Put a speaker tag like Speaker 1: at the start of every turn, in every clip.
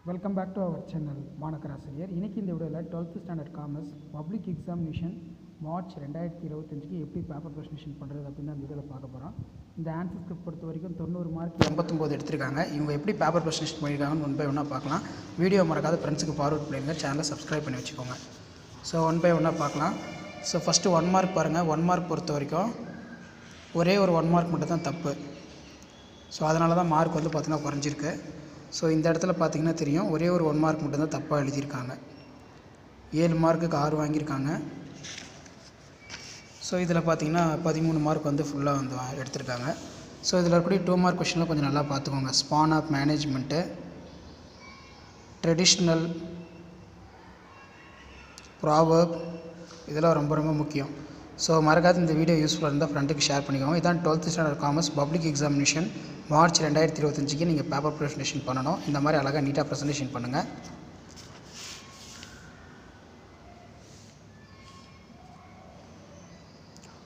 Speaker 1: Welcome back to our channel Manakkar Asiriyar. இன்றைக்கி இந்த வீடியோவில் 12th standard commerce public examination March 2025க்கு எப்படி பேப்பர் ப்ரெசன்டேஷன் பண்ணுறது அப்படின்னு அந்த வீடியோவில் பார்க்க போகிறோம். இந்த ஆன்சர் ஸ்கிரிப்ட் பொறுத்த வரைக்கும் 90 மார்க் 89 எடுத்திருக்காங்க. இவங்க எப்படி பேப்பர் ப்ரெசன்டேஷன் பண்ணியிருக்காங்கன்னு ஒன் பை ஒன்னாக பார்க்கலாம். வீடியோ மறக்காத ஃப்ரெண்ட்ஸுக்கு ஃபார்வர்ட் பண்ணிடுங்க, சேனலை சப்ஸ்கிரைப் பண்ணி வச்சுக்கோங்க. ஸோ ஒன் பை ஒன்னாக பார்க்கலாம். ஸோ ஃபஸ்ட்டு 1 மார்க் பாருங்கள். 1 மார்க் பொறுத்த வரைக்கும் ஒரே ஒரு 1 மார்க் மட்டும் தான் தப்பு. ஸோ அதனால தான் மார்க் வந்து பார்த்திங்கன்னா குறைஞ்சிருக்கு. ஸோ இந்த இடத்துல பார்த்திங்கன்னா தெரியும், ஒரே ஒரு 1 மார்க் மட்டும்தான் தப்பாக எழுதியிருக்காங்க. 7 மார்க்குக்கு 6 வாங்கியிருக்காங்க. ஸோ இதில் பார்த்திங்கன்னா 13 மார்க் வந்து ஃபுல்லாக வந்து எடுத்திருக்காங்க. ஸோ இதில் இருக்கக்கூடிய 2 மார்க் கொஷினில் கொஞ்சம் நல்லா பார்த்துக்கோங்க. Span of management, traditional, proverb, இதெல்லாம் ரொம்ப ரொம்ப முக்கியம். ஸோ மறக்காத இந்த வீடியோ யூஸ்ஃபுல்லாக இருந்தால் ஃப்ரெண்டுக்கு ஷேர் பண்ணிக்கோங்க. இதான் 12th standard commerce public examination March 2025க்கு நீங்கள் பேப்பர் ப்ரெசன்டேஷன் பண்ணணும். இந்த மாதிரி அழகாக நீட்டாக ப்ரெசன்டேஷன் பண்ணுங்கள்.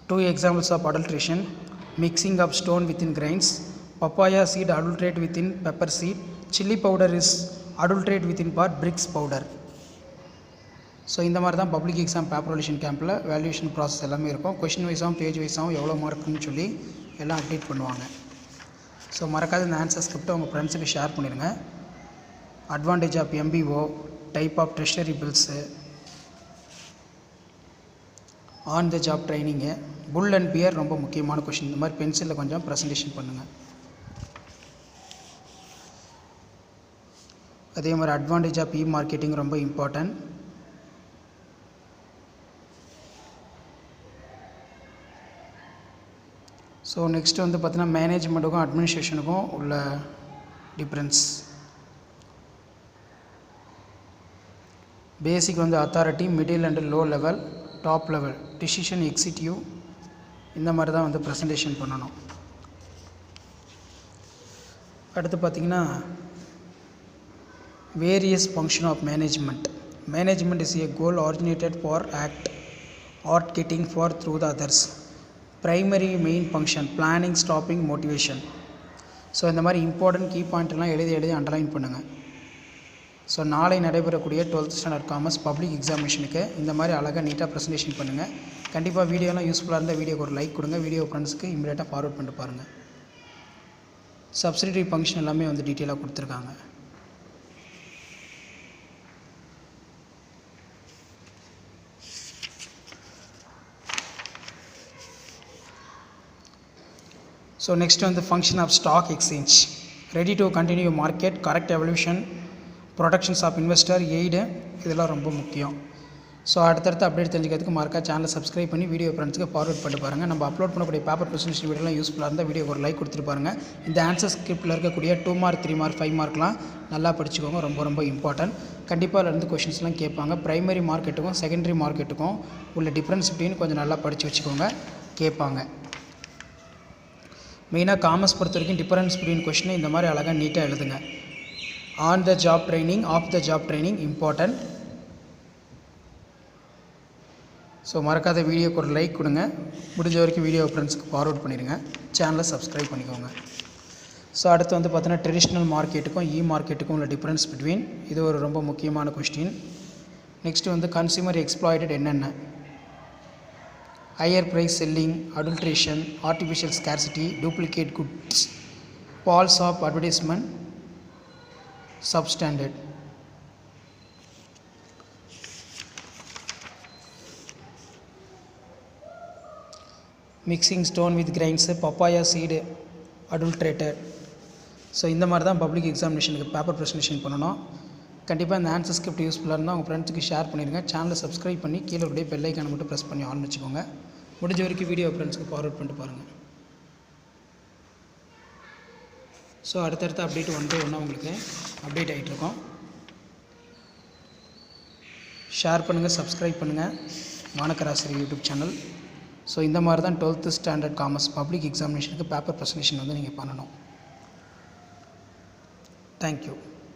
Speaker 1: Two examples of adulteration: mixing of stone within grains, papaya seed adulterate within pepper seed, chili powder is adulterate within part bricks powder. So இந்த மாதிரி தான் பப்ளிக் எக்ஸாம் பேப்பர் வேல்யூஷன் கேம்பில் வேல்யூஷன் ப்ராசஸ் எல்லாமே இருக்கும். Question வைஸாகவும் page வைஸாகவும் எவ்வளோ மார்க்குன்னு சொல்லி எல்லாம் update பண்ணுவாங்க. ஸோ மறக்காத இந்த ஆன்சர் ஸ்கிரிப்டை உங்கள் ஃப்ரெண்ட்ஸுக்கு ஷேர் பண்ணிடுங்க. Advantage of MBO, type of treasury bills, on the job training, bull and bear ரொம்ப முக்கியமான கொஷின். இந்த மாதிரி பென்சிலில் கொஞ்சம் ப்ரெசன்டேஷன் பண்ணுங்கள். அதே மாதிரி அட்வான்டேஜ் ஆஃப் மார்க்கெட்டிங் ரொம்ப இம்பார்ட்டன்ட். ஸோ நெக்ஸ்ட் வந்து பார்த்திங்கன்னா மேனேஜ்மெண்ட்டுக்கும் அட்மினிஸ்ட்ரேஷனுக்கும் உள்ள டிஃப்ரென்ஸ். பேசிக் வந்து authority, middle and low level, top level, decision executive, இந்த மாதிரி தான் வந்து ப்ரெசன்டேஷன் பண்ணணும். அடுத்து பார்த்திங்கன்னா various function of management. Management is a goal originated for act or getting for through the others. Primary main function planning, staffing, motivation. So இந்த மாதிரி important key பாயிண்ட்லாம் எழுதி அண்டர்லைன் பண்ணுங்கள். ஸோ நாளை நடைபெறக்கூடிய 12th ஸ்டாண்டர்ட் காமர்ஸ் பப்ளிக் எக்ஸாமினேஷனுக்கு இந்த மாதிரி அழகாக நீட்டாக ப்ரெசன்டேஷன் பண்ணுங்கள். கண்டிப்பாக வீடியோலாம் யூஸ்ஃபுல்லாக இருந்தால் வீடியோக்கு ஒரு லைக் கொடுங்க. வீடியோ ஃப்ரெண்ட்ஸுக்கு இமீடியட்டாக ஃபார்வர்ட் பண்ணிட்டு பாருங்கள். சப்சிடரி ஃபங்க்ஷன் எல்லாமே வந்து டீட்டெயிலாக கொடுத்துருக்காங்க. ஸோ நெக்ஸ்ட் வந்து function of stock exchange, ready to continue market, correct evaluation, productions of investor, aid, இதெல்லாம் ரொம்ப முக்கியம். ஸோ அடுத்தடுத்து அப்டேட் தெரிஞ்சுக்கிறதுக்கு மார்க்காக சேனலை சப்ஸ்கிரைப் பண்ணி வீடியோ ஃப்ரெண்ட்ஸுக்கு ஃபார்வர்ட் பண்ணிட்டு பாருங்கள். நம்ம அப்லோட் பண்ணக்கூடிய பேப்பர் ப்ரெசன்டேஷன் வீடியோலாம் யூஸ்ஃபுல்லாக இருந்தால் வீடியோ ஒரு லைக் கொடுத்துட்டு பாருங்கள். இந்த ஆன்சர் ஸ்கிரிப்டில் இருக்கக்கூடிய 2 மார்க் 3 மார்க் 5 மார்க்லாம் நல்லா படிச்சுக்கோங்க. ரொம்ப ரொம்ப இம்பார்ட்டன்ட். கண்டிப்பாக அதில் இருந்து கொஷின்ஸ்லாம் கேட்பாங்க. ப்ரைமரி மார்க்கெட்டுக்கும் செகண்டரி மார்க்கெட்டுக்கும் உள்ள டிஃப்ரென்ஸ் அப்படின்னு கொஞ்சம் நல்லா படித்து வச்சுக்கோங்க, கேட்பாங்க. மெயினாக காமர்ஸ் பொறுத்த வரைக்கும் டிஃபரன்ஸ் பிட்வீன் கொஷினை இந்த மாதிரி அழகாக நீட்டாக எழுதுங்க. On the job training, off the job training important. So மறக்காத வீடியோக்கு ஒரு லைக் கொடுங்க. முடிஞ்ச வரைக்கும் வீடியோ ஃப்ரெண்ட்ஸுக்கு ஃபார்வர்ட் பண்ணிடுங்க. சேனலை சப்ஸ்கிரைப் பண்ணிக்கோங்க. ஸோ அடுத்து வந்து பார்த்தீங்கன்னா ட்ரெடிஷ்னல் மார்க்கெட்டுக்கும் மார்க்கெட்டுக்கும் உள்ள டிஃப்ரென்ஸ் பிட்வீன், இது ஒரு ரொம்ப முக்கியமான கொஸ்டின். நெக்ஸ்ட்டு வந்து கன்சியூமர் எக்ஸ்ப்ளாய்டட் என்னென்ன, higher price selling, adulteration, artificial scarcity, duplicate goods, false of advertisement, substandard. Mixing stone with grains, papaya seed adulterated. So இந்த மாதிரி தான் பப்ளிக் எக்ஸாமினேஷனுக்கு பேப்பர் ப்ரெசன்டேஷன் பண்ணணும். கண்டிப்பாக இந்த ஆன்சர் ஸ்கிரிப்ட் யூஸ்ஃபுல்லாக இருந்தால் உங்கள் ஃப்ரெண்ட்ஸுக்கு ஷேர் பண்ணிடுங்க. சேனலை சப்ஸ்கிரைப் பண்ணி கீழே அப்படியே பெல் ஐக்கானை மட்டும் ப்ரெஸ் பண்ணி ஆன் வச்சுக்கோங்க. முடிஞ்ச வரைக்கும் வீடியோ ஃப்ரெண்ட்ஸுக்கு ஃபார்வர்ட் பண்ணிட்டு பாருங்கள். ஸோ அடுத்தடுத்து அப்டேட் ஒன் பை ஒன்னாக உங்களுக்கு அப்டேட் ஆகிட்ருக்கோம். ஷேர் பண்ணுங்கள், சப்ஸ்கிரைப் பண்ணுங்கள் மாணக்கர் ஆசிரியர் யூடியூப் சேனல். ஸோ இந்த மாதிரி தான் 12th ஸ்டாண்டர்ட் காமர்ஸ் பப்ளிக் எக்ஸாமினேஷனுக்கு பேப்பர் ப்ரெசன்டேஷன் வந்து நீங்கள் பண்ணணும். தேங்க்யூ.